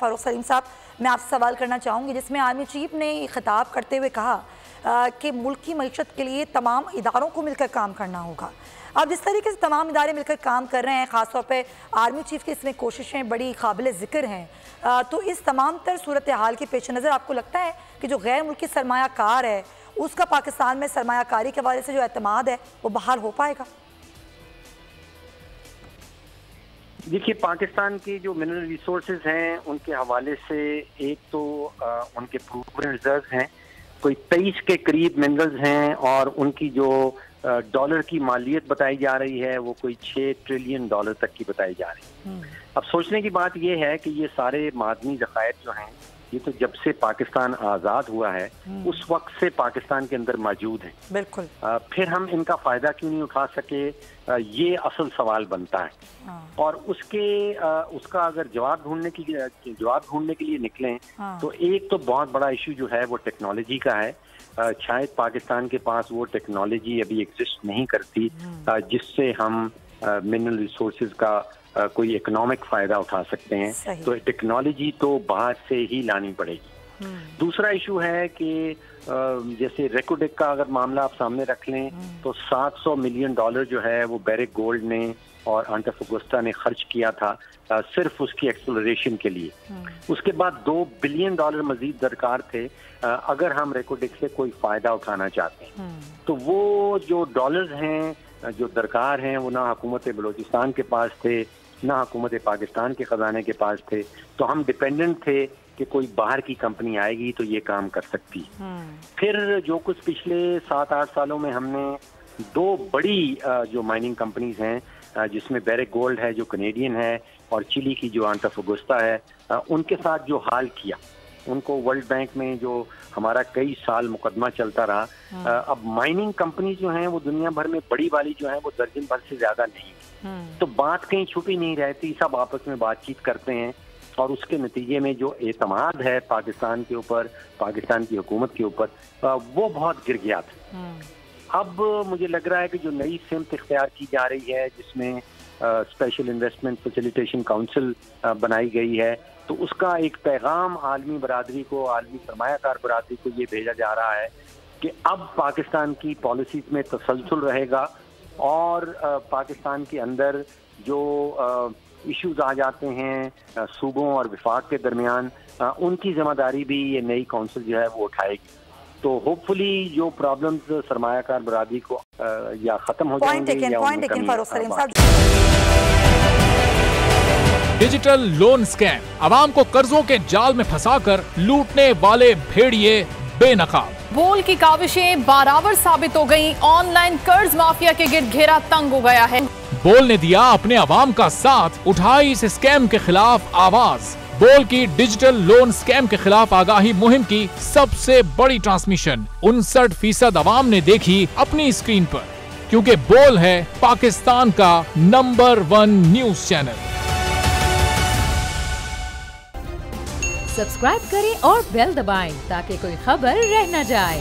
फारूक सलीम साहब, मैं आपसे सवाल करना चाहूँगी जिसमें आर्मी चीफ ने खिताब करते हुए कहा कि मुल्क की मईशत के लिए तमाम इदारों को मिलकर काम करना होगा। अब जिस तरीके से तमाम इदारे मिलकर काम कर रहे हैं, ख़ासतौर पे आर्मी चीफ की इसमें कोशिशें बड़ी काबिल ज़िक्र हैं, तो इस तमाम तर सूरत हाल के पेश नज़र आपको लगता है कि जो गैर मुल्की सरमायाकार है उसका पाकिस्तान में सरमायाकारी के हवाले से जो एतमाद है वो बहाल हो पाएगा? देखिए, पाकिस्तान के जो मिनरल रिसोर्सेज हैं उनके हवाले से एक तो उनके प्रूवन रिजर्व हैं, कोई 23 के करीब मिनरल्स हैं और उनकी जो डॉलर की मालियत बताई जा रही है वो कोई 6 ट्रिलियन डॉलर तक की बताई जा रही है। अब सोचने की बात ये है कि ये सारे मादनी ज़खायर जो हैं ये तो जब से पाकिस्तान आज़ाद हुआ है उस वक्त से पाकिस्तान के अंदर मौजूद हैं। बिल्कुल। फिर हम इनका फ़ायदा क्यों नहीं उठा सके, ये असल सवाल बनता है। और उसका अगर जवाब ढूंढने के लिए निकलें तो एक तो बहुत बड़ा इशू जो है वो टेक्नोलॉजी का है। शायद पाकिस्तान के पास वो टेक्नोलॉजी अभी एग्जिस्ट नहीं करती जिससे हम मिनरल रिसोर्सेज का कोई इकोनॉमिक फायदा उठा सकते हैं। तो टेक्नोलॉजी तो बाहर से ही लानी पड़ेगी। दूसरा इशू है कि जैसे रेकोडेक का अगर मामला आप सामने रख लें तो $700 मिलियन जो है वो बैरिक गोल्ड ने और अंटाफागोस्टा ने खर्च किया था सिर्फ उसकी एक्सप्लोरेशन के लिए। उसके बाद $2 बिलियन मजीद दरकार थे अगर हम रेकोडेक से कोई फायदा उठाना चाहते हैं। तो वो जो डॉलर्स हैं जो दरकार हैं वो ना हुकूमत बलूचिस्तान के पास थे ना हुकूमत पाकिस्तान के खजाने के पास थे। तो हम डिपेंडेंट थे कि कोई बाहर की कंपनी आएगी तो ये काम कर सकती। फिर जो कुछ पिछले 7-8 सालों में हमने 2 बड़ी जो माइनिंग कंपनीज हैं जिसमें बैरिक गोल्ड है जो कनेडियन है और चिली की जो अंटाफागोस्टा है, उनके साथ जो हाल किया, उनको वर्ल्ड बैंक में जो हमारा कई साल मुकदमा चलता रहा। अब माइनिंग कंपनी जो हैं वो दुनिया भर में बड़ी वाली जो है वो दर्जन भर से ज्यादा नहीं, तो बात कहीं छुपी नहीं रहती, सब आपस में बातचीत करते हैं और उसके नतीजे में जो एतमाद है पाकिस्तान के ऊपर, पाकिस्तान की हुकूमत के ऊपर, वो बहुत गिर गया था। अब मुझे लग रहा है कि जो नई सिमत इख्तियार की जा रही है जिसमें स्पेशल इन्वेस्टमेंट फैसिलिटेशन काउंसिल बनाई गई है, तो उसका एक पैगाम आलमी बरादरी को, आलमी सरमायाकार बरादरी को ये भेजा जा रहा है कि अब पाकिस्तान की पॉलिसीज में तसलसल रहेगा और पाकिस्तान के अंदर जो इश्यूज आ जाते हैं सूबों और विफाक के दरमियान, उनकी जिम्मेदारी भी ये नई काउंसिल जो है वो उठाएगी। तो होपफुली जो प्रॉब्लम्स सरमायाकार बरादरी को या खत्म हो जाएंगे या डिजिटल लोन स्कैम, आवाम को कर्जों के जाल में फंसाकर लूटने वाले भेड़िए बेनकाब। बोल की काविशें बाराबर साबित हो गईं, ऑनलाइन कर्ज माफिया के गिर्द घेरा तंग हो गया है। बोल ने दिया अपने आवाम का साथ, उठाई इस स्कैम के खिलाफ आवाज। बोल की डिजिटल लोन स्कैम के खिलाफ आगाही मुहिम की सबसे बड़ी ट्रांसमिशन 59% आवाम ने देखी अपनी स्क्रीन पर, क्योंकि बोल है पाकिस्तान का नंबर 1 न्यूज चैनल। सब्सक्राइब करें और बेल दबाएं ताकि कोई खबर रह न जाए।